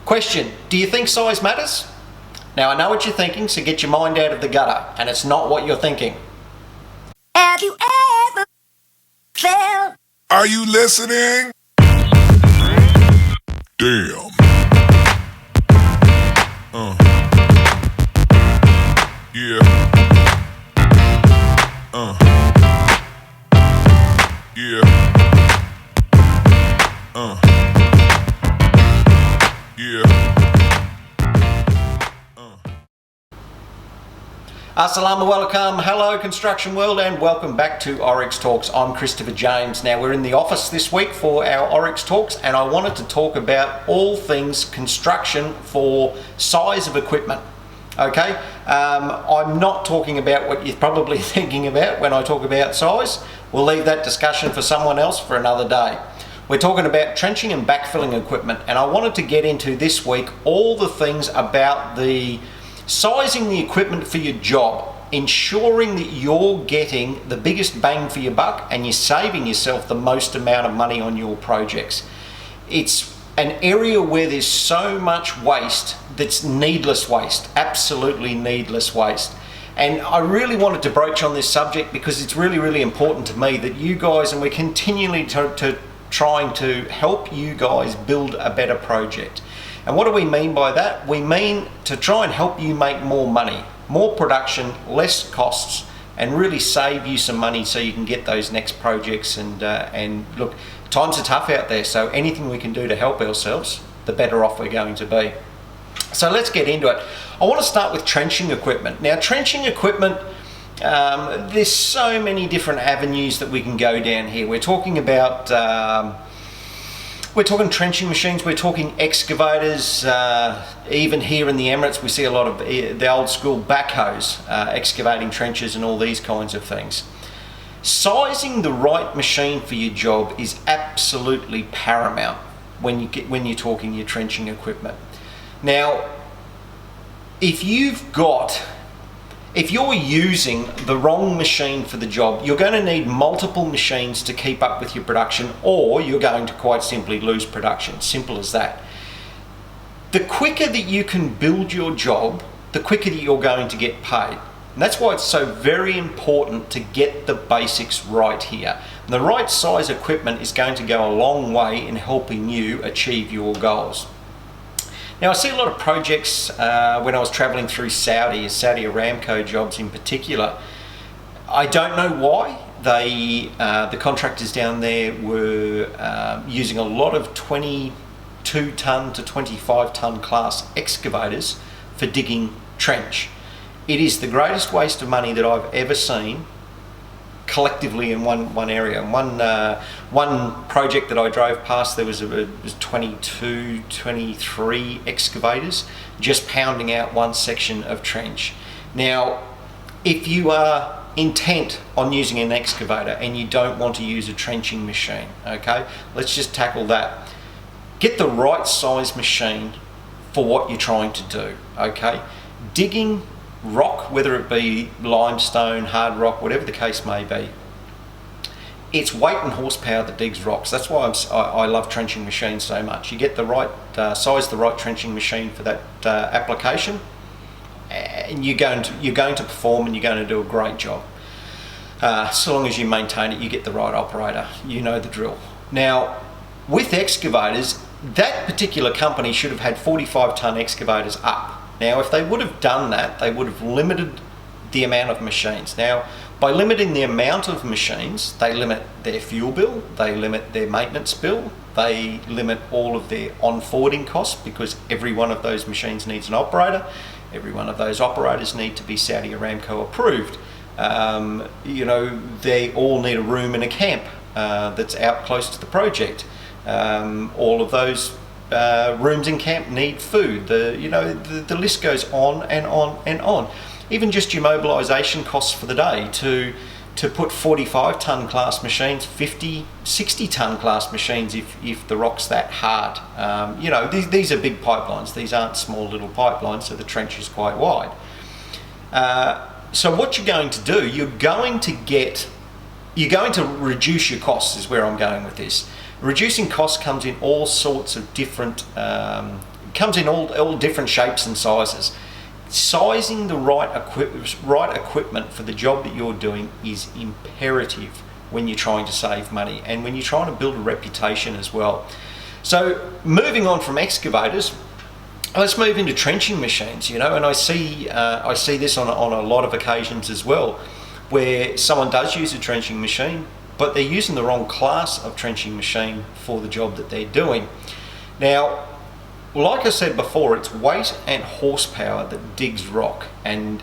Question, do you think size matters? Now I know what you're thinking, so get your mind out of the gutter, and it's not what you're thinking. Have you ever felt? Are you listening? Damn. Yeah. Yeah. Yeah. Assalamu alaikum, hello construction world, and welcome back to Oryx Talks. I'm Christopher James. Now we're in the office this week for our Oryx Talks, and I wanted to talk about all things construction for size of equipment. Okay, I'm not talking about what you're probably thinking about when I talk about size. We'll leave that discussion for someone else for another day. We're talking about trenching and backfilling equipment, and I wanted to get into this week all the things about the sizing the equipment for your job, ensuring that you're getting the biggest bang for your buck and you're saving yourself the most amount of money on your projects. It's an area where there's so much waste that's needless waste, absolutely needless waste. And I really wanted to broach on this subject because it's really, really important to me that you guys, and we're continually trying to help you guys build a better project. And what do we mean by that? We mean to try and help you make more money, more production, less costs, and really save you some money so you can get those next projects. And look, times are tough out there, so anything we can do to help ourselves, the better off we're going to be. So let's get into it. I want to start with trenching equipment. Now, trenching equipment, there's so many different avenues that we can go down here. We're talking about we're talking trenching machines, we're talking excavators. Even here in the Emirates, we see a lot of the old school backhoes, excavating trenches and all these kinds of things. Sizing the right machine for your job is absolutely paramount when you're talking your trenching equipment. Now, if you're using the wrong machine for the job, you're going to need multiple machines to keep up with your production, or you're going to quite simply lose production. Simple as that. The quicker that you can build your job, the quicker that you're going to get paid. And that's why it's so very important to get the basics right here. And the right size equipment is going to go a long way in helping you achieve your goals. Now, I see a lot of projects when I was traveling through Saudi Aramco jobs in particular. I don't know why the contractors down there were using a lot of 22 ton to 25 ton class excavators for digging trench. It is the greatest waste of money that I've ever seen collectively in one area. One project that I drove past, there was 22, 23 excavators just pounding out one section of trench. Now, if you are intent on using an excavator and you don't want to use a trenching machine, okay, let's just tackle that. Get the right size machine for what you're trying to do, okay? Digging rock, whether it be limestone, hard rock, whatever the case may be, it's weight and horsepower that digs rocks. That's why I love trenching machines so much. You get the right size, the right trenching machine for that application, and you're going to perform and you're going to do a great job. So long as you maintain it, you get the right operator. You know the drill. Now, with excavators, that particular company should have had 45 ton excavators up. Now, if they would have done that, they would have limited the amount of machines. Now, by limiting the amount of machines, they limit their fuel bill, they limit their maintenance bill, they limit all of their on-forwarding costs, because every one of those machines needs an operator. Every one of those operators need to be Saudi Aramco approved. They all need a room in a camp that's out close to the project. All of those rooms in camp need food. The list goes on and on and on. Even just your mobilisation costs for the day to put 45 ton class machines, 50, 60 ton class machines if the rock's that hard. These are big pipelines. These aren't small little pipelines, so the trench is quite wide. So what you're going to do, you're going to reduce your costs, is where I'm going with this. Reducing costs comes in all sorts of different, comes in all different shapes and sizes. Sizing the right equipment for the job that you're doing is imperative when you're trying to save money and when you're trying to build a reputation as well. So moving on from excavators, let's move into trenching machines, and I see this on a lot of occasions as well, where someone does use a trenching machine, but they're using the wrong class of trenching machine for the job that they're doing. Now, like I said before, it's weight and horsepower that digs rock, and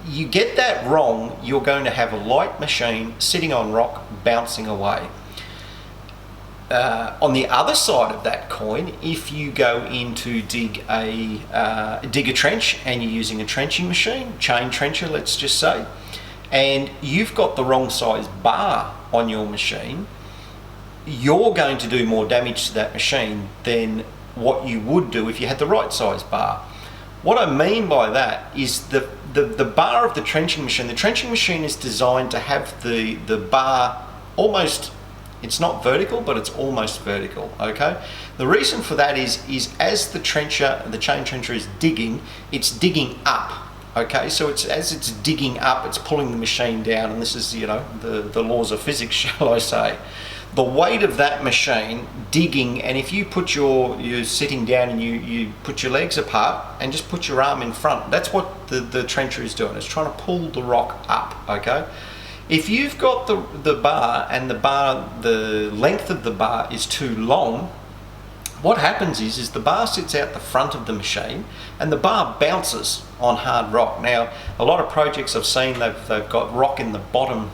you get that wrong, you're going to have a light machine sitting on rock bouncing away. On the other side of that coin, if you go in to dig a trench and you're using a trenching machine, chain trencher let's just say, and you've got the wrong size bar on your machine, you're going to do more damage to that machine than what you would do if you had the right size bar. What I mean by that is the bar of the trenching machine is designed to have the bar almost, it's not vertical, but it's almost vertical, okay? The reason for that is as the chain trencher is digging, it's digging up, okay? So as it's digging up, it's pulling the machine down, and this is, the laws of physics, shall I say. The weight of that machine digging, and if you put you're sitting down and you put your legs apart and just put your arm in front, that's what the trencher is doing. It's trying to pull the rock up, okay? If you've got the bar and the length of the bar is too long, what happens is the bar sits out the front of the machine and the bar bounces on hard rock. Now, a lot of projects I've seen, they've got rock in the bottom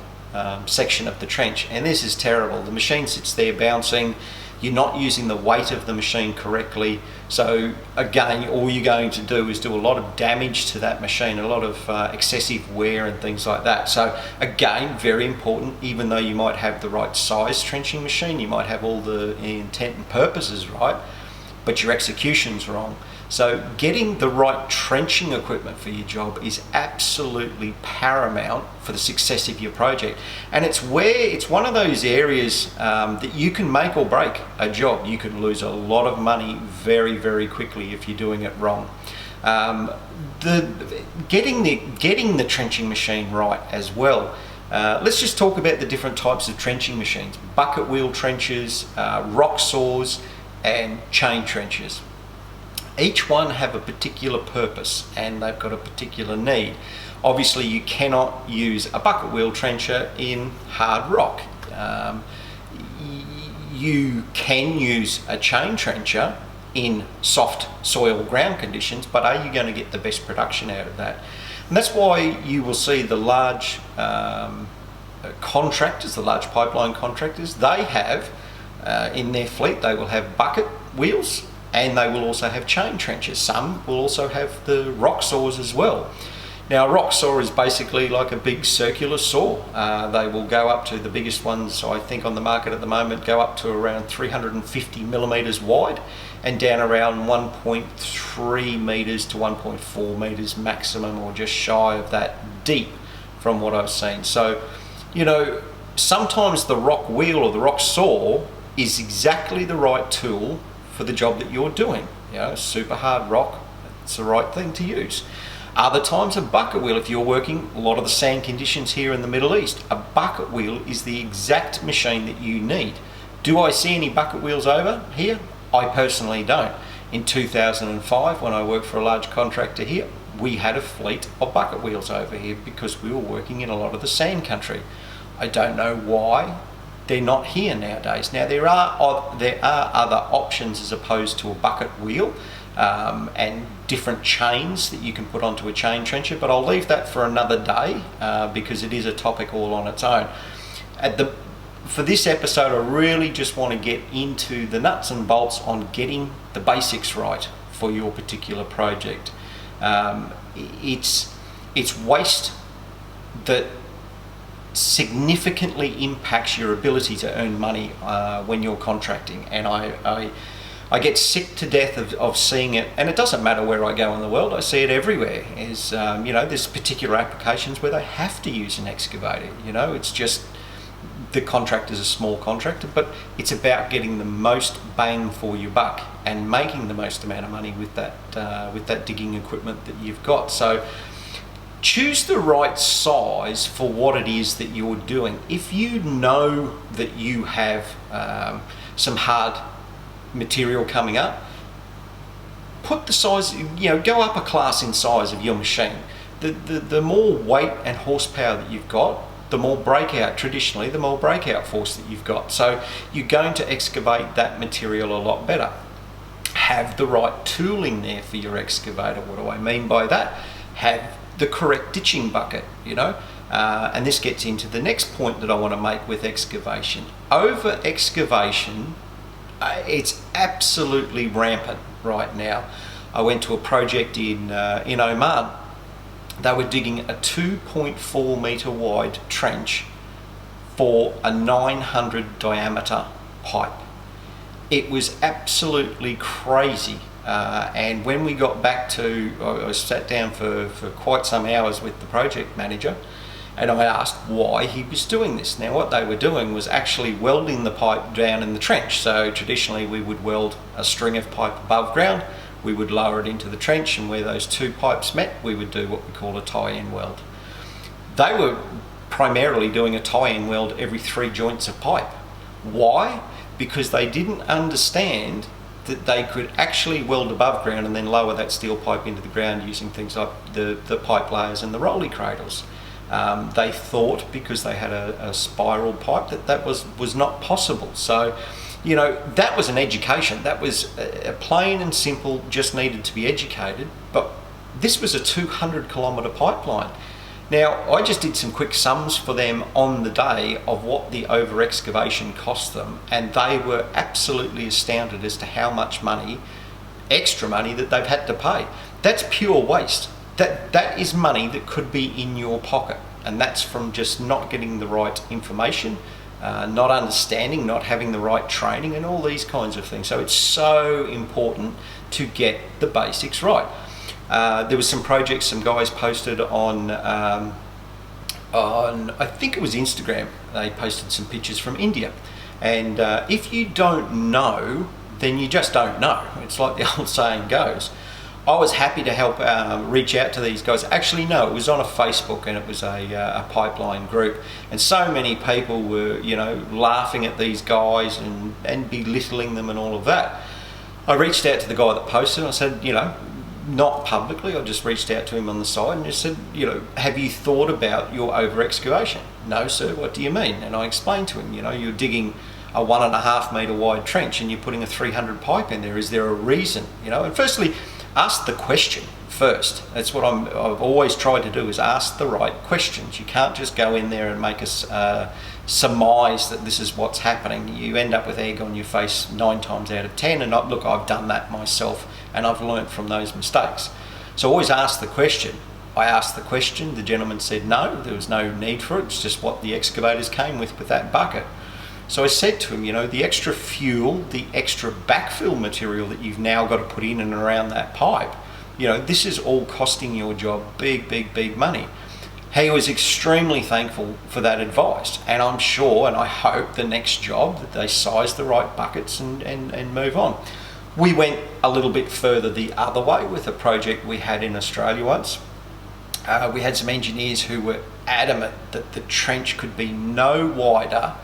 section of the trench, and this is terrible. The machine sits there bouncing, you're not using the weight of the machine correctly, so again, all you're going to do is do a lot of damage to that machine, a lot of excessive wear and things like that. So again, very important, even though you might have the right size trenching machine, you might have all the intent and purposes right, but your execution's wrong. So getting the right trenching equipment for your job is absolutely paramount for the success of your project. And it's one of those areas that you can make or break a job. You can lose a lot of money very, very quickly if you're doing it wrong. Getting the trenching machine right as well. Let's just talk about the different types of trenching machines: bucket wheel trenchers, rock saws, and chain trenchers. Each one have a particular purpose and they've got a particular need. Obviously, you cannot use a bucket wheel trencher in hard rock. You can use a chain trencher in soft soil ground conditions, but are you going to get the best production out of that? And that's why you will see the large contractors, the large pipeline contractors, they have in their fleet, they will have bucket wheels, and they will also have chain trenchers. Some will also have the rock saws as well. Now, a rock saw is basically like a big circular saw. They will go up to, the biggest ones I think on the market at the moment, go up to around 350 millimeters wide and down around 1.3 meters to 1.4 meters maximum, or just shy of that deep from what I've seen. So, sometimes the rock wheel or the rock saw is exactly the right tool for the job that you're doing. Super hard rock, it's the right thing to use. Other times a bucket wheel, if you're working a lot of the sand conditions here in the Middle East, a bucket wheel is the exact machine that you need. Do I see any bucket wheels over here? I personally don't. In 2005, when I worked for a large contractor here, we had a fleet of bucket wheels over here because we were working in a lot of the sand country. I don't know why they're not here nowadays. Now, there are other options as opposed to a bucket wheel, and different chains that you can put onto a chain trencher, but I'll leave that for another day because it is a topic all on its own. For this episode, I really just want to get into the nuts and bolts on getting the basics right for your particular project. It's waste that significantly impacts your ability to earn money when you're contracting, and I get sick to death of seeing it, and it doesn't matter where I go in the world, I see it everywhere. There's particular applications where they have to use an excavator. It's just the contractor's a small contractor, but it's about getting the most bang for your buck and making the most amount of money with that digging equipment that you've got. So choose the right size for what it is that you're doing. If you know that you have some hard material coming up, put the size, go up a class in size of your machine. The more weight and horsepower that you've got, the more breakout force that you've got. So you're going to excavate that material a lot better. Have the right tooling there for your excavator. What do I mean by that? Have the correct ditching bucket, and this gets into the next point that I want to make with excavation. Over excavation, it's absolutely rampant right now. I went to a project in Oman. They were digging a 2.4 metre wide trench for a 900 diameter pipe. It was absolutely crazy. And when we got back I sat down for quite some hours with the project manager, and I asked why he was doing this. Now what they were doing was actually welding the pipe down in the trench. So traditionally we would weld a string of pipe above ground, we would lower it into the trench, and where those two pipes met, we would do what we call a tie-in weld. They were primarily doing a tie-in weld every 3 joints of pipe. Why? Because they didn't understand that they could actually weld above ground and then lower that steel pipe into the ground using things like the pipe layers and the rolly cradles. They thought because they had a spiral pipe that was not possible. So, that was an education. That was a plain and simple, just needed to be educated. But this was a 200 kilometre pipeline. Now, I just did some quick sums for them on the day of what the over excavation cost them, and they were absolutely astounded as to how much money, extra money, that they've had to pay. That's pure waste. That is money that could be in your pocket, and that's from just not getting the right information, not understanding, not having the right training, and all these kinds of things. So it's so important to get the basics right. There was some projects some guys posted on I think it was Instagram. They posted some pictures from India, and if you don't know, then you just don't know. It's like the old saying goes. I was happy to help reach out to these guys. Actually, no, it was on a Facebook, and it was a pipeline group, and so many people were laughing at these guys and belittling them and all of that. I reached out to the guy that posted, and I said, not publicly, I just reached out to him on the side and just said, have you thought about your over excavation? No, sir, what do you mean? And I explained to him, you're digging a 1.5 metre wide trench and you're putting a 300 pipe in there. Is there a reason? And firstly, ask the question first. That's what I've always tried to do, is ask the right questions. You can't just go in there and make us surmise that this is what's happening. You end up with egg on your face 9 times out of 10. And look, I've done that myself, and I've learnt from those mistakes. So always ask the question. I asked the question, the gentleman said no, there was no need for it, it's just what the excavators came with that bucket. So I said to him, the extra fuel, the extra backfill material that you've now got to put in and around that pipe, this is all costing your job big money. He was extremely thankful for that advice, and I'm sure, and I hope the next job that they size the right buckets and move on. We went a little bit further the other way with a project we had in Australia once. We had some engineers who were adamant that the trench could be no wider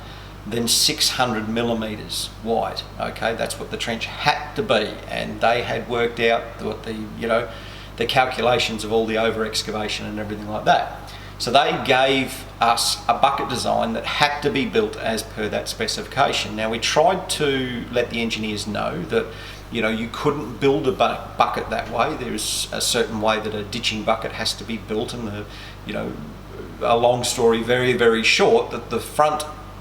than 600 millimetres wide. Okay, that's what the trench had to be, and they had worked out what the calculations of all the over excavation and everything like that. So they gave us a bucket design that had to be built as per that specification. Now we tried to let the engineers know that you couldn't build a bucket that way. There's a certain way that a ditching bucket has to be built, and a long story very short, that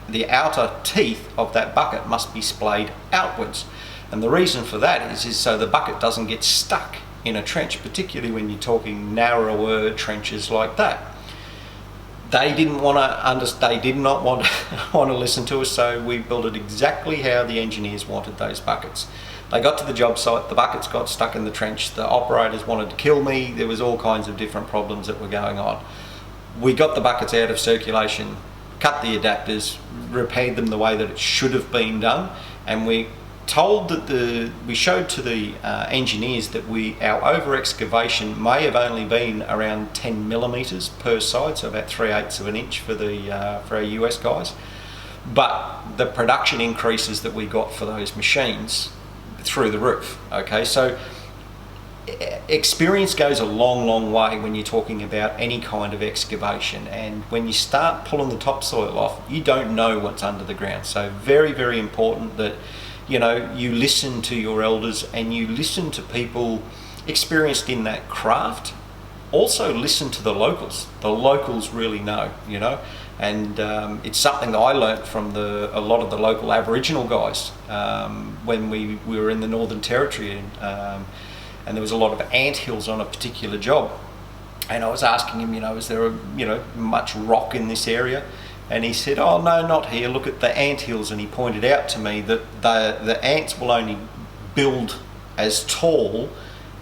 the outer teeth of that bucket must be splayed outwards. And the reason for that is so the bucket doesn't get stuck in a trench, particularly when you're talking narrower trenches like that. They didn't want to they did not want to listen to us, so we built it exactly how the engineers wanted those buckets. They got to the job site, the buckets got stuck in the trench, the operators wanted to kill me, there was all kinds of different problems that were going on. We got the buckets out of circulation cut the adapters, repaired them the way that it should have been done, and we told that we showed to the engineers that our over excavation may have only been around 10 millimeters per side, so about 3/8 of an inch for our US guys. But the production increases that we got for those machines through the roof. Okay, so experience goes a long way when you're talking about any kind of excavation, and when you start pulling the topsoil off, you don't know what's under the ground. So very important that you listen to your elders and you listen to people experienced in that craft. Also listen to the locals. The locals really know, and it's something that I learnt from a lot of the local Aboriginal guys when we were in the Northern Territory, and there was a lot of anthills on a particular job, and I was asking him, is there much rock in this area? And he said, oh no, not here, look at the anthills. And he pointed out to me that the ants will only build as tall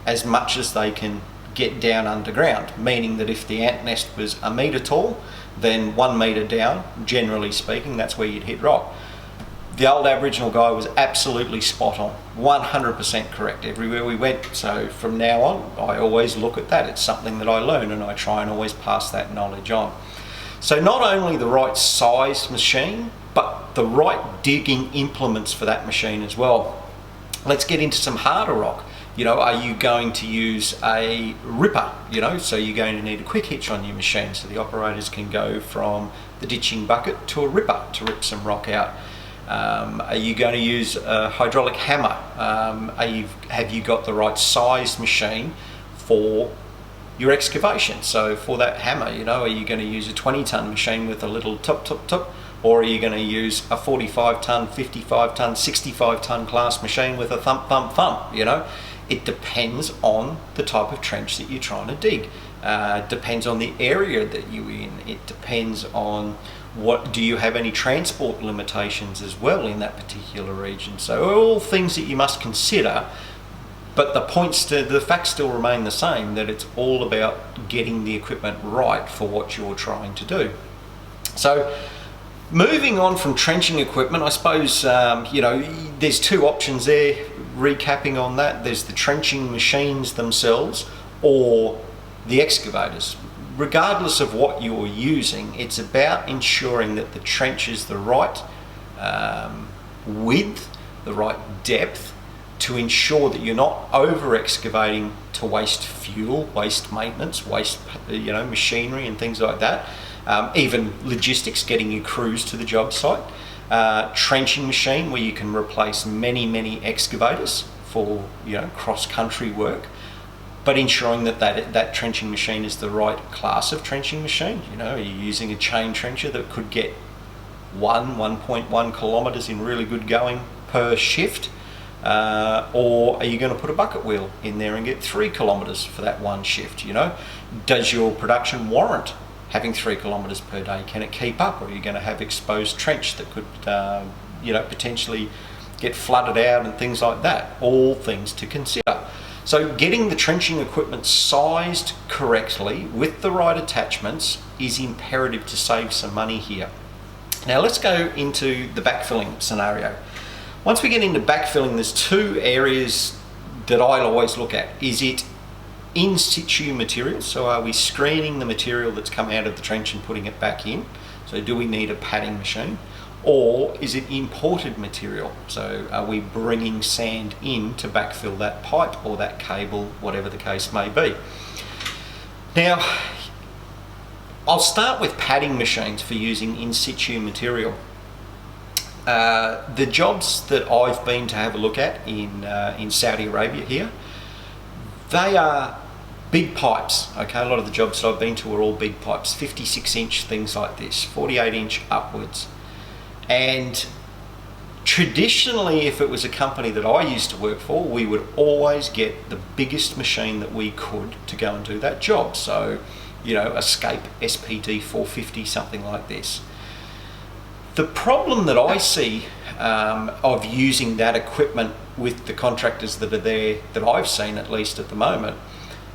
as much as they can get down underground, meaning that if the ant nest was 1 metre tall, then 1 metre down, generally speaking, that's where you'd hit rock. The old Aboriginal guy was absolutely spot on, 100% correct everywhere we went. So from now on, I always look at that. It's something that I learn, and I try and always pass that knowledge on. So not only the right size machine, but the right digging implements for that machine as well. Let's get into some harder rock. Are you going to use a ripper? So you're going to need a quick hitch on your machine, so the operators can go from the ditching bucket to a ripper to rip some rock out. Are you going to use a hydraulic hammer? Have you got the right size machine for your excavation? So for that hammer, are you going to use a 20-ton machine with a little top, or are you going to use a 45-ton, 55-ton, 65-ton class machine with a thump? It depends on the type of trench that you're trying to dig. Depends on the area that you're in. It depends on do you have any transport limitations as well in that particular region. So all things that you must consider, but the facts still remain the same, that it's all about getting the equipment right for what you're trying to do. So moving on from trenching equipment, I suppose, there's two options there. Recapping on that, there's the trenching machines themselves or the excavators. Regardless of what you're using, it's about ensuring that the trench is the right width, the right depth, to ensure that you're not over excavating to waste fuel, waste maintenance, waste machinery and things like that. Even logistics, getting your crews to the job site. Trenching machine where you can replace many excavators for cross-country work, but ensuring that trenching machine is the right class of trenching machine. Are you using a chain trencher that could get 1.1 kilometres in really good going per shift, or are you going to put a bucket wheel in there and get 3 kilometres for that one shift? Does your production warrant having 3 kilometres per day? Can it keep up, or are you going to have exposed trench that could potentially get flooded out and things like that? All things to consider. So getting the trenching equipment sized correctly with the right attachments is imperative to save some money here. Now let's go into the backfilling scenario. Once we get into backfilling, there's two areas that I always look at. Is it in situ material? So are we screening the material that's come out of the trench and putting it back in? So do we need a padding machine? Or is it imported material? So are we bringing sand in to backfill that pipe or that cable, whatever the case may be? Now, I'll start with padding machines for using in situ material. The jobs that I've been to have a look at in Saudi Arabia here, they are big pipes. Okay, a lot of the jobs that I've been to are all big pipes, 56-inch, things like this, 48-inch upwards. And traditionally, if it was a company that I used to work for, we would always get the biggest machine that we could to go and do that job. So, Escape SPD 450, something like this. The problem that I see of using that equipment with the contractors that are there, that I've seen at least at the moment,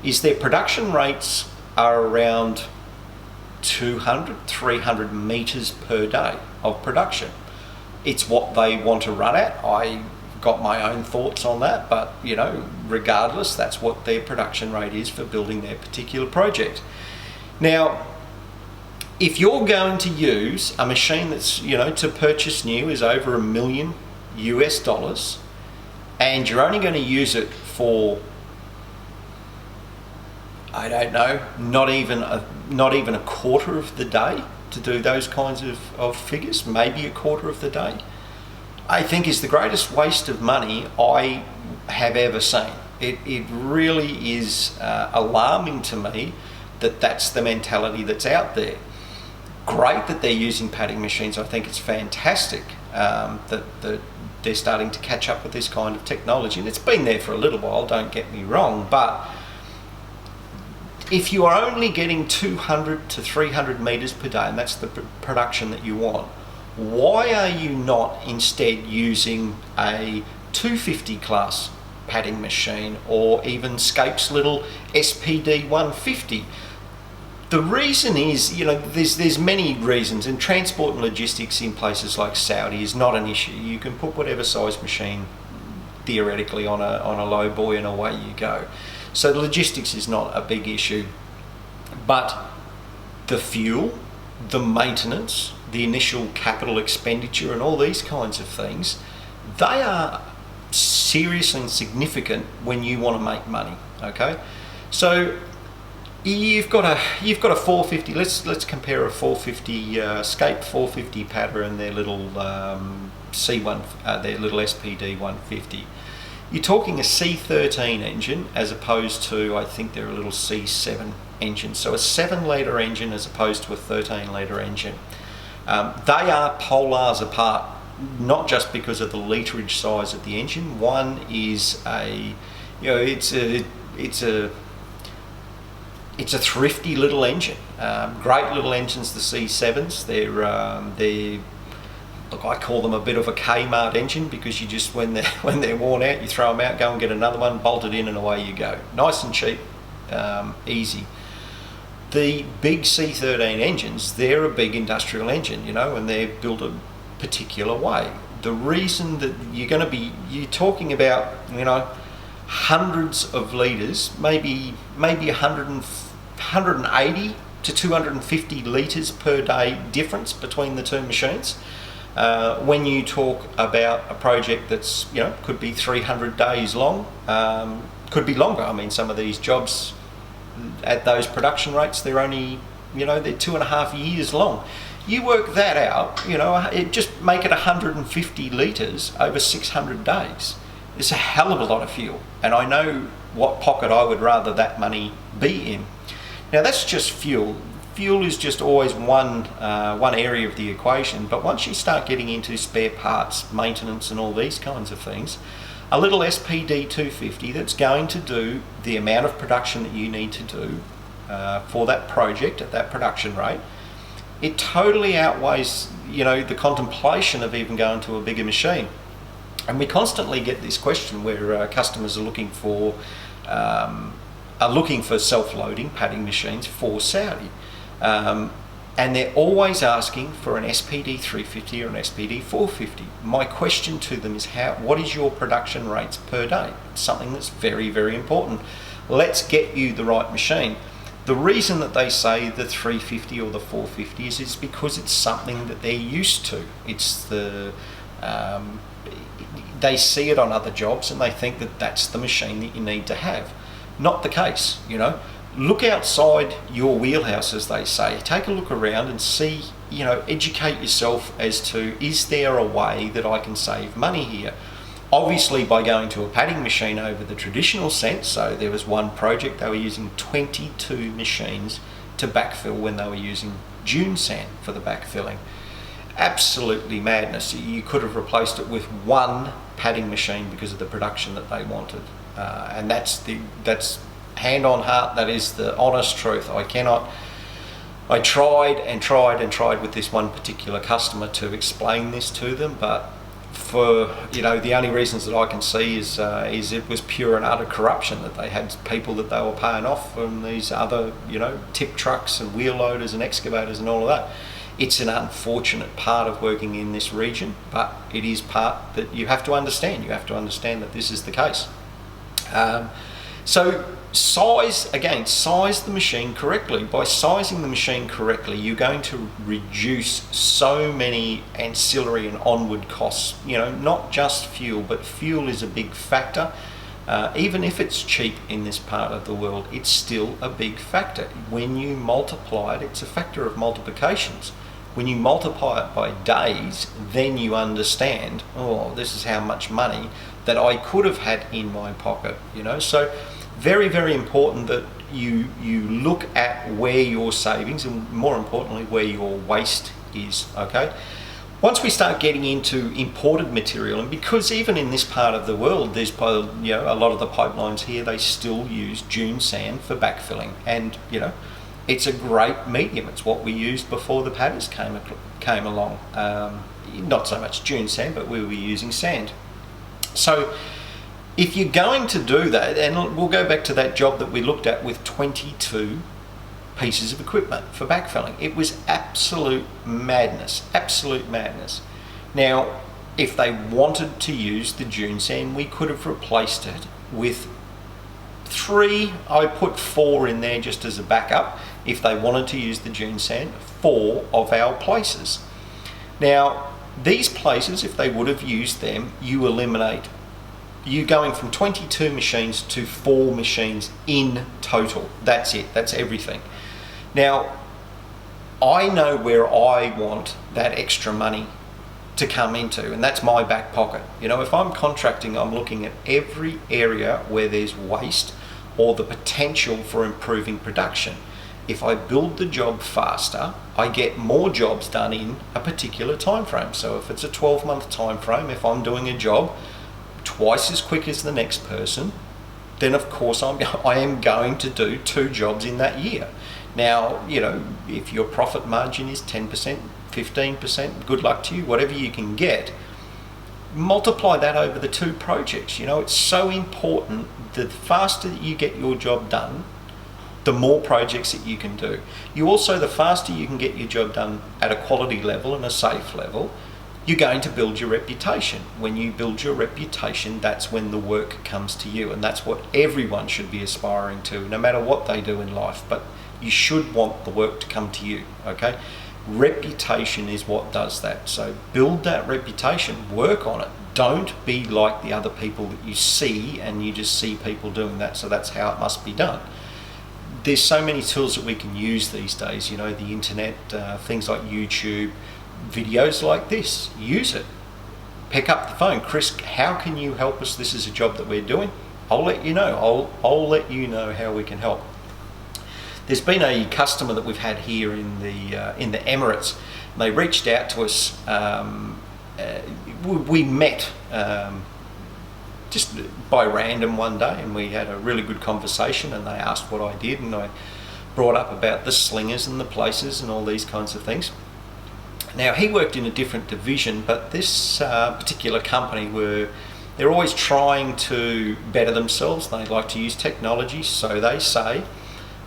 is their production rates are around 200, 300 meters per day of production. It's what they want to run at. I got my own thoughts on that, but regardless, that's what their production rate is for building their particular project. Now, if you're going to use a machine that's, to purchase new is over $1 million US, and you're only going to use it for, I don't know, not even a quarter of the day to do those kinds of figures, maybe a quarter of the day, I think is the greatest waste of money I have ever seen. It really is alarming to me that that's the mentality that's out there. Great that they're using padding machines. I think it's fantastic that they're starting to catch up with this kind of technology. And it's been there for a little while, don't get me wrong, but if you are only getting 200 to 300 meters per day, and that's the production that you want, why are you not instead using a 250 class padding machine, or even Scape's little SPD 150? The reason is, there's many reasons, and transport and logistics in places like Saudi is not an issue. You can put whatever size machine theoretically on a low buoy and away you go. So the logistics is not a big issue, but the fuel, the maintenance, the initial capital expenditure and all these kinds of things, they are seriously significant when you want to make money, okay? So you've got a 450. Let's compare a 450 Scape 450 padder and their little C1, their little SPD 150. You're talking a C13 engine as opposed to, I think they're a little C7 engine. So a 7-litre engine as opposed to a 13-litre engine. They are polars apart, not just because of the literage size of the engine. One is it's a thrifty little engine. Great little engines, the C7s. They're look, I call them a bit of a Kmart engine, because you just, when they're worn out, you throw them out, go and get another one, bolt it in, and away you go. Nice and cheap, easy. The big C13 engines, they're a big industrial engine, and they're built a particular way. The reason that you're talking about, hundreds of litres, maybe 180 to 250 litres per day difference between the two machines. When you talk about a project that's, could be 300 days long, could be longer. I mean, some of these jobs at those production rates, they're only, they're 2.5 years long. You work that out, it just make it 150 litres over 600 days. It's a hell of a lot of fuel, and I know what pocket I would rather that money be in. Now that's just fuel. Fuel is just always one area of the equation, but once you start getting into spare parts, maintenance and all these kinds of things, a little SPD 250 that's going to do the amount of production that you need to do for that project at that production rate, it totally outweighs, the contemplation of even going to a bigger machine. And we constantly get this question where customers are looking for self-loading padding machines for Saudi. And they're always asking for an SPD 350 or an SPD 450. My question to them is, what is your production rates per day? It's something that's very, very important. Let's get you the right machine. The reason that they say the 350 or the 450 is because it's something that they're used to. It's they see it on other jobs and they think that that's the machine that you need to have. Not the case, Look outside your wheelhouse, as they say. Take a look around and see, educate yourself as to, is there a way that I can save money here? Obviously by going to a padding machine over the traditional sense. So there was one project, they were using 22 machines to backfill when they were using dune sand for the backfilling. Absolutely madness. You could have replaced it with one padding machine because of the production that they wanted. And that's hand on heart, that is the honest truth. I tried with this one particular customer to explain this to them, but for, you know, the only reasons that I can see is it was pure and utter corruption, that they had people that they were paying off from these other, you know, tip trucks and wheel loaders and excavators and all of that. It's an unfortunate part of working in this region, but it is part that you have to understand. You have to understand that this is the case. So size the machine correctly. By sizing the machine correctly, you're going to reduce so many ancillary and onward costs. You know, not just fuel, but fuel is a big factor. Even if it's cheap in this part of the world, it's still a big factor. When you multiply it, it's a factor of multiplications. When you multiply it by days, then you understand, oh, this is how much money that I could have had in my pocket, you know. So very, very important that you look at where your savings and, more importantly, where your waste is, okay? Once we start getting into imported material, and because even in this part of the world, there's, you know, a lot of the pipelines here, they still use dune sand for backfilling, and, you know, it's a great medium. It's what we used before the padders came along. Not so much dune sand, but we were using sand. So if you're going to do that, and we'll go back to that job that we looked at with 22 pieces of equipment for backfilling. It was absolute madness, absolute madness. Now, if they wanted to use the dune sand, we could have replaced it with 3, I put 4 in there just as a backup. If they wanted to use the dune sand, 4 of our places. Now, these places, if they would have used them, you going from 22 machines to 4 machines in total. That's it, that's everything. Now, I know where I want that extra money to come into, and that's my back pocket. You know, if I'm contracting, I'm looking at every area where there's waste or the potential for improving production. If I build the job faster, I get more jobs done in a particular time frame. So if it's a 12-month time frame, if I'm doing a job twice as quick as the next person, then of course I am going to do 2 jobs in that year. Now, you know, if your profit margin is 10%, 15%, good luck to you, whatever you can get. Multiply that over the 2 projects. You know, it's so important. The faster that you get your job done, the more projects that you can do. The faster you can get your job done at a quality level and a safe level, you're going to build your reputation. When you build your reputation, that's when the work comes to you, and that's what everyone should be aspiring to, no matter what they do in life. But you should want the work to come to you, okay? Reputation is what does that. So build that reputation, work on it. Don't be like the other people that you see, and you just see people doing that, so that's how it must be done. There's so many tools that we can use these days, you know, the internet, things like YouTube, videos like this. Use it. Pick up the phone. Chris, how can you help us? This is a job that we're doing. I'll let you know. I'll let you know how we can help. There's been a customer that we've had here in the Emirates. They reached out to us. We met just by random one day, and we had a really good conversation, and they asked what I did, and I brought up about the slingers and the places and all these kinds of things. Now, he worked in a different division, but this particular company they're always trying to better themselves. They like to use technology, so they say.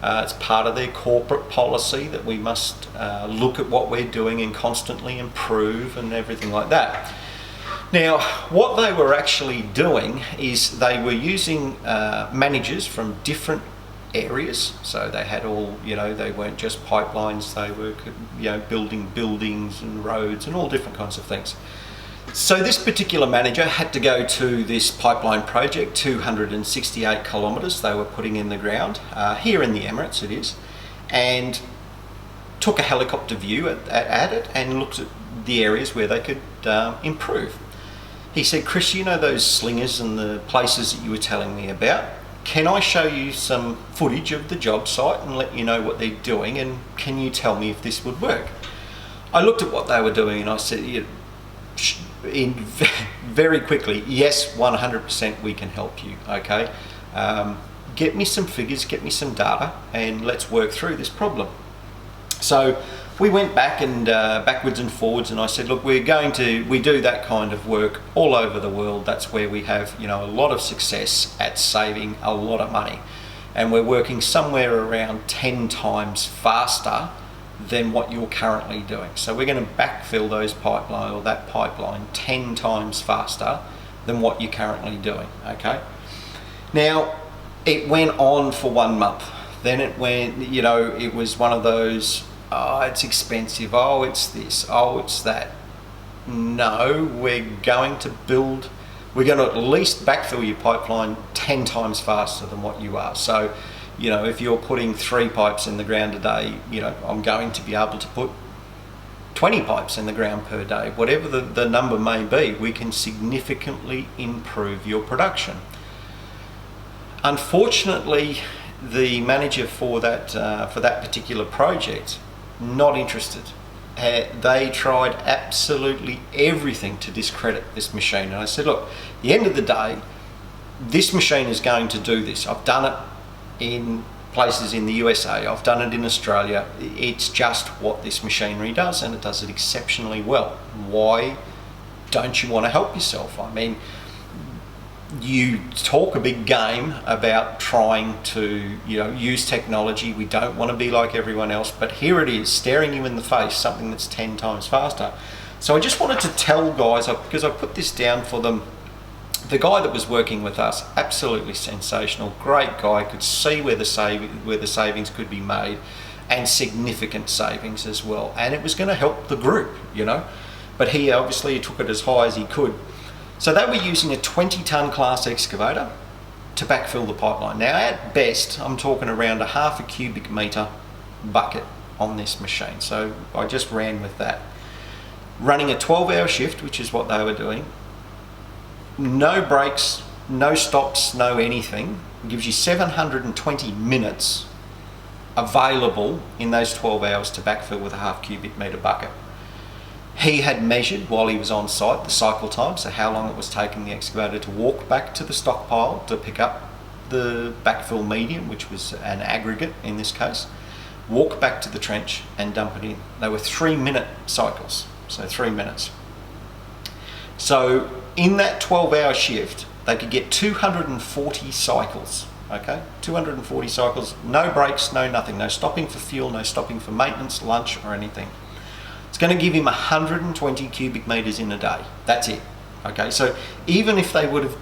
It's part of their corporate policy that we must look at what we're doing and constantly improve and everything like that. Now, what they were actually doing is they were using managers from different areas. So they had all, you know, they weren't just pipelines, they were, you know, building buildings and roads and all different kinds of things. So this particular manager had to go to this pipeline project, 268 kilometres they were putting in the ground, here in the Emirates it is, and took a helicopter view at it and looked at the areas where they could improve. He said, Chris, you know those slingers and the places that you were telling me about? Can I show you some footage of the job site and let you know what they're doing, and can you tell me if this would work? I looked at what they were doing and I said, very quickly, yes, 100% we can help you, okay? Get me some figures, get me some data, and let's work through this problem. So we went back and backwards and forwards, and I said, look, we do that kind of work all over the world. That's where we have, you know, a lot of success at saving a lot of money, and we're working somewhere around 10 times faster than what you're currently doing. So we're going to backfill that pipeline 10 times faster than what you're currently doing. Okay. Now, it went on for 1 month. Then it went, you know, it was one of those, oh, it's expensive, oh, it's this, oh, it's that. No, we're going to at least backfill your pipeline 10 times faster than what you are. So, you know, if you're putting 3 pipes in the ground a day, you know, I'm going to be able to put 20 pipes in the ground per day. Whatever the number may be, we can significantly improve your production. Unfortunately, the manager for that particular project, not interested. They tried absolutely everything to discredit this machine. And I said, look, at the end of the day, this machine is going to do this. I've done it in places in the USA, I've done it in Australia. It's just what this machinery does, and it does it exceptionally well. Why don't you want to help yourself? I mean, you talk a big game about trying to, you know, use technology. We don't want to be like everyone else, but here it is, staring you in the face, something that's 10 times faster. So I just wanted to tell guys, because I put this down for them. The guy that was working with us, absolutely sensational, great guy, could see where the savings could be made, and significant savings as well. And it was going to help the group, you know. But he obviously took it as high as he could. So they were using a 20-ton class excavator to backfill the pipeline. Now, at best, I'm talking around a half a cubic metre bucket on this machine. So I just ran with that. Running a 12-hour shift, which is what they were doing. No breaks, no stops, no anything. It gives you 720 minutes available in those 12 hours to backfill with a half cubic metre bucket. He had measured while he was on site the cycle time, so how long it was taking the excavator to walk back to the stockpile to pick up the backfill medium, which was an aggregate in this case, walk back to the trench and dump it in. They were 3-minute cycles, so 3 minutes. So in that 12-hour shift, they could get 240 cycles, okay? 240 cycles, no breaks, no nothing, no stopping for fuel, no stopping for maintenance, lunch or anything. It's going to give him 120 cubic metres in a day. That's it. Okay, so even if they would have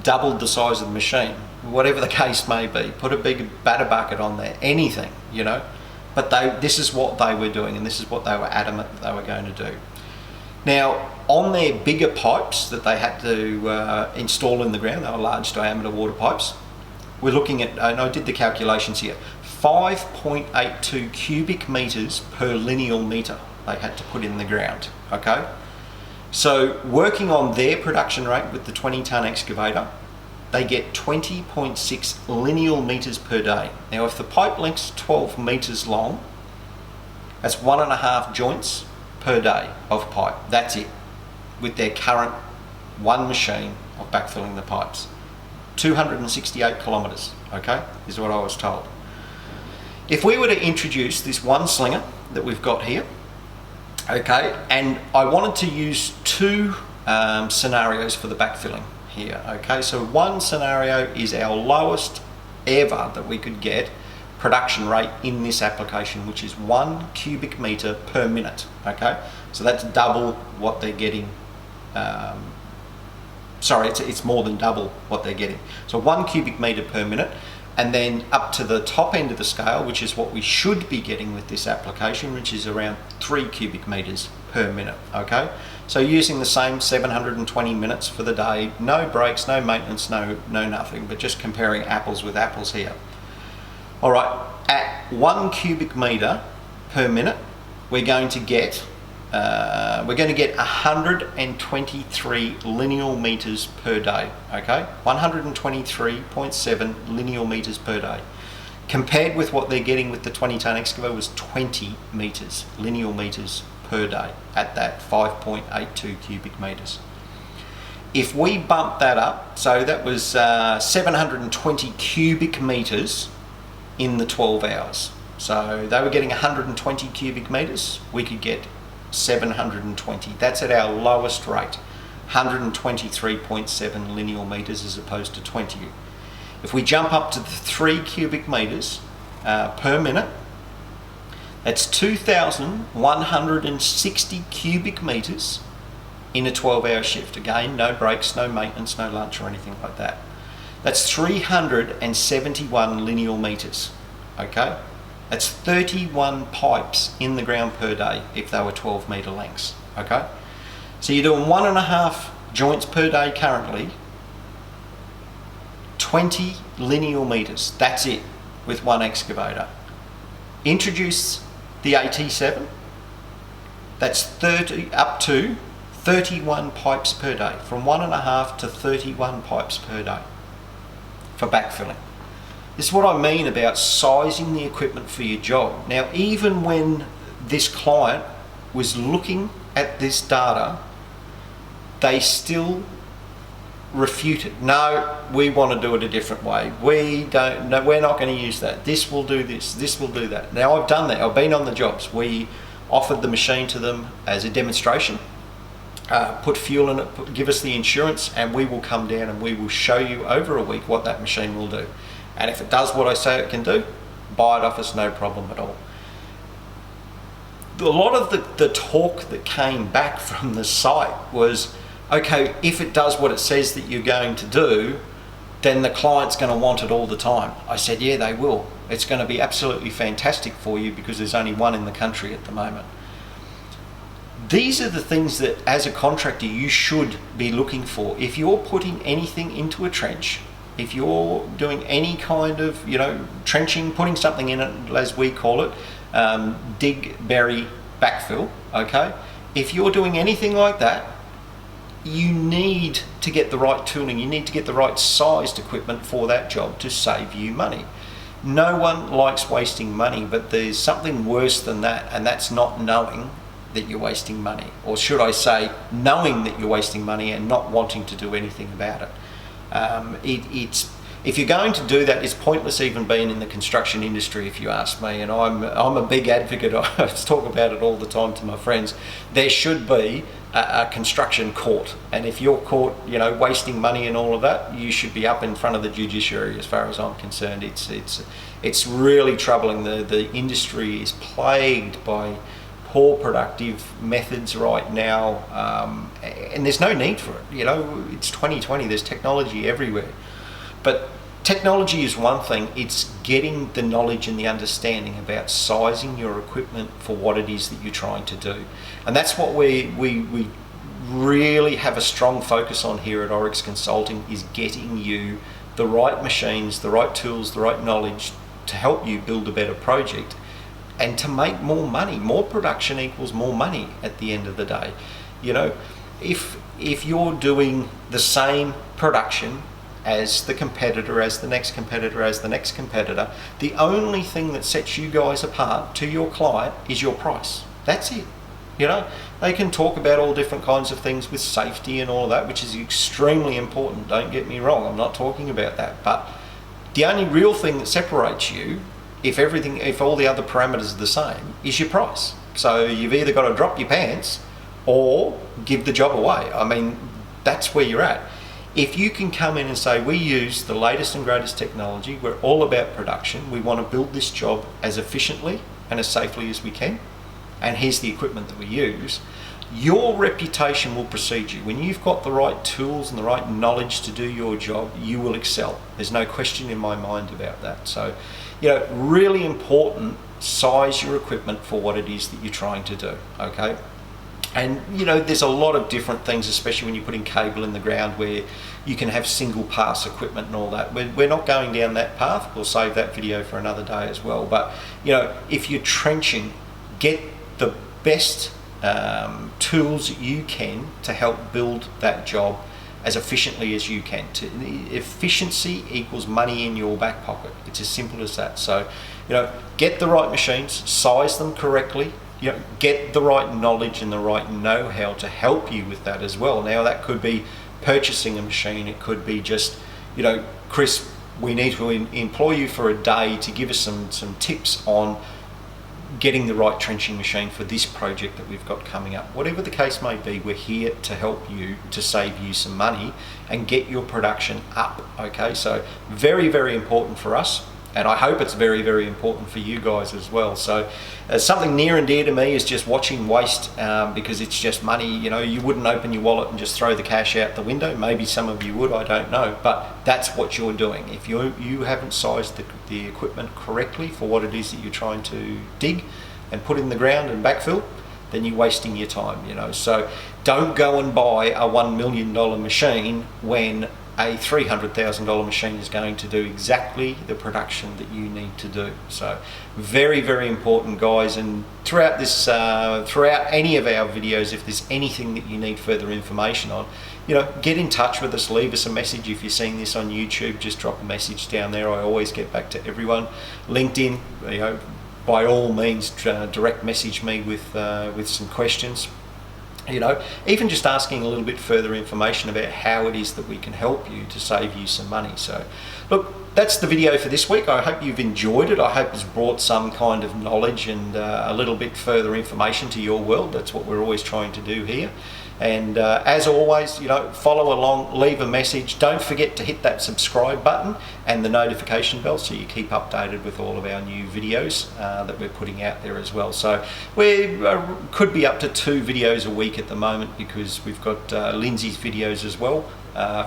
doubled the size of the machine, whatever the case may be, put a big batter bucket on there, anything, you know, but this is what they were doing, and this is what they were adamant that they were going to do. Now, on their bigger pipes that they had to install in the ground, they were large diameter water pipes, we're looking at, and I did the calculations here, 5.82 cubic metres per lineal metre they had to put in the ground, okay? So working on their production rate with the 20-ton excavator, they get 20.6 lineal metres per day. Now, if the pipe length's 12 metres long, that's 1.5 joints per day of pipe. That's it, with their current one machine of backfilling the pipes. 268 kilometres, okay, is what I was told. If we were to introduce this one slinger that we've got here, okay, and I wanted to use 2 scenarios for the backfilling here, okay, so one scenario is our lowest ever that we could get production rate in this application, which is 1 cubic metre per minute, okay, so that's double what they're getting, it's more than double what they're getting, so 1 cubic metre per minute. And then up to the top end of the scale, which is what we should be getting with this application, which is around 3 cubic metres per minute, okay? So using the same 720 minutes for the day, no breaks, no maintenance, no nothing, but just comparing apples with apples here. All right, at 1 cubic metre per minute, we're going to get 123 lineal metres per day, okay? 123.7 lineal metres per day. Compared with what they're getting with the 20-ton excavator was 20 metres, lineal metres per day at that 5.82 cubic metres. If we bump that up, so that was 720 cubic metres in the 12 hours, So they were getting 120 cubic metres, we could get 720. That's at our lowest rate, 123.7 lineal metres as opposed to 20. If we jump up to the 3 cubic metres per minute, that's 2,160 cubic metres in a 12-hour shift. Again, no breaks, no maintenance, no lunch or anything like that. That's 371 lineal metres, okay? That's 31 pipes in the ground per day if they were 12 metre lengths, okay? So you're doing 1.5 joints per day currently, 20 lineal metres, that's it, with one excavator. Introduce the AT7, that's 30 up to 31 pipes per day, from 1.5 to 31 pipes per day for backfilling. This is what I mean about sizing the equipment for your job. Now, even when this client was looking at this data, they still refuted. No, we want to do it a different way. We're not going to use that. This will do this, this will do that. Now, I've done that. I've been on the jobs. We offered the machine to them as a demonstration, put fuel in it, give us the insurance, and we will come down and we will show you over a week what that machine will do. And if it does what I say it can do, buy it off us, no problem at all. A lot of the talk that came back from the site was, okay, if it does what it says that you're going to do, then the client's going to want it all the time. I said, yeah, they will. It's going to be absolutely fantastic for you because there's only one in the country at the moment. These are the things that, as a contractor, you should be looking for. If you're putting anything into a trench, if you're doing any kind of, trenching, putting something in it, as we call it, dig, bury, backfill, okay? If you're doing anything like that, you need to get the right tooling, you need to get the right sized equipment for that job to save you money. No one likes wasting money, but there's something worse than that, and that's not knowing that you're wasting money. Or should I say, knowing that you're wasting money and not wanting to do anything about it. If you're going to do that, it's pointless even being in the construction industry, if you ask me. And I'm a big advocate. I talk about it all the time to my friends. There should be a construction court, and if you're caught, wasting money and all of that, you should be up in front of the judiciary. As far as I'm concerned, it's really troubling. The industry is plagued by poor productive methods right now, and there's no need for it. It's 2020, there's technology everywhere. But technology is one thing, it's getting the knowledge and the understanding about sizing your equipment for what it is that you're trying to do. And that's what we really have a strong focus on here at Oryx Consulting, is getting you the right machines, the right tools, the right knowledge to help you build a better project and to make more money. More production equals more money at the end of the day. If you're doing the same production as the competitor, as the next competitor, as the next competitor, the only thing that sets you guys apart to your client is your price. That's it. They can talk about all different kinds of things with safety and all of that, which is extremely important, don't get me wrong, I'm not talking about that. But the only real thing that separates you, if all the other parameters are the same, is your price. So you've either got to drop your pants or give the job away. I mean, that's where you're at. If you can come in and say, we use the latest and greatest technology, we're all about production, we want to build this job as efficiently and as safely as we can, and here's the equipment that we use, your reputation will precede you. When you've got the right tools and the right knowledge to do your job, you will excel. There's no question in my mind about that. So, really important, size your equipment for what it is that you're trying to do, okay? And there's a lot of different things, especially when you're putting cable in the ground, where you can have single pass equipment and all that. We're not going down that path. We'll save that video for another day as well. But if you're trenching, get the best tools that you can to help build that job as efficiently as you can. Efficiency equals money in your back pocket. It's as simple as that. So get the right machines, size them correctly. Get the right knowledge and the right know-how to help you with that as well. Now, that could be purchasing a machine. It could be just, Chris, we need to employ you for a day to give us some tips on getting the right trenching machine for this project that we've got coming up. Whatever the case may be, we're here to help you, to save you some money and get your production up. Okay, so very, very important for us, and I hope it's very, very important for you guys as well. So something near and dear to me is just watching waste, because it's just money. You know, you wouldn't open your wallet and just throw the cash out the window. Maybe some of you would, I don't know, but that's what you're doing. If you haven't sized the equipment correctly for what it is that you're trying to dig and put in the ground and backfill, then you're wasting your time, you know. So don't go and buy a $1 million machine when a $300,000 machine is going to do exactly the production that you need to do. So very, very important, guys. And throughout this, throughout any of our videos, if there's anything that you need further information on, you know, get in touch with us, leave us a message. If you're seeing this on YouTube, just drop a message down there. I always get back to everyone. LinkedIn, you know, by all means, direct message me with some questions. You know, even just asking a little bit further information about how it is that we can help you to save you some money. So look, that's the video for this week. I hope you've enjoyed it. I hope it's brought some kind of knowledge and a little bit further information to your world. That's what we're always trying to do here. And as always, you know, follow along, leave a message. Don't forget to hit that subscribe button and the notification bell so you keep updated with all of our new videos that we're putting out there as well. So we could be up to 2 videos a week at the moment, because we've got Lindsay's videos as well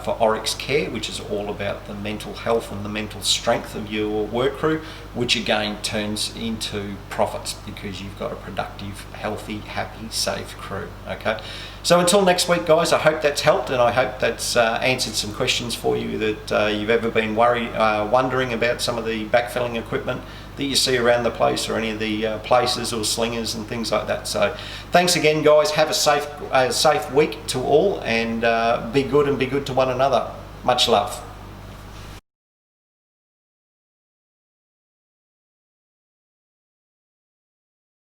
for Oryx Care, which is all about the mental health and the mental strength of your work crew, which again turns into profits because you've got a productive, healthy, happy, safe crew. Okay, so until next week, guys, I hope that's helped, and I hope that's answered some questions for you that you've ever been wondering about some of the backfilling equipment that you see around the place, or any of the places or slingers and things like that. So thanks again, guys. Have a safe week to all, and be good and be good to one another. Much love.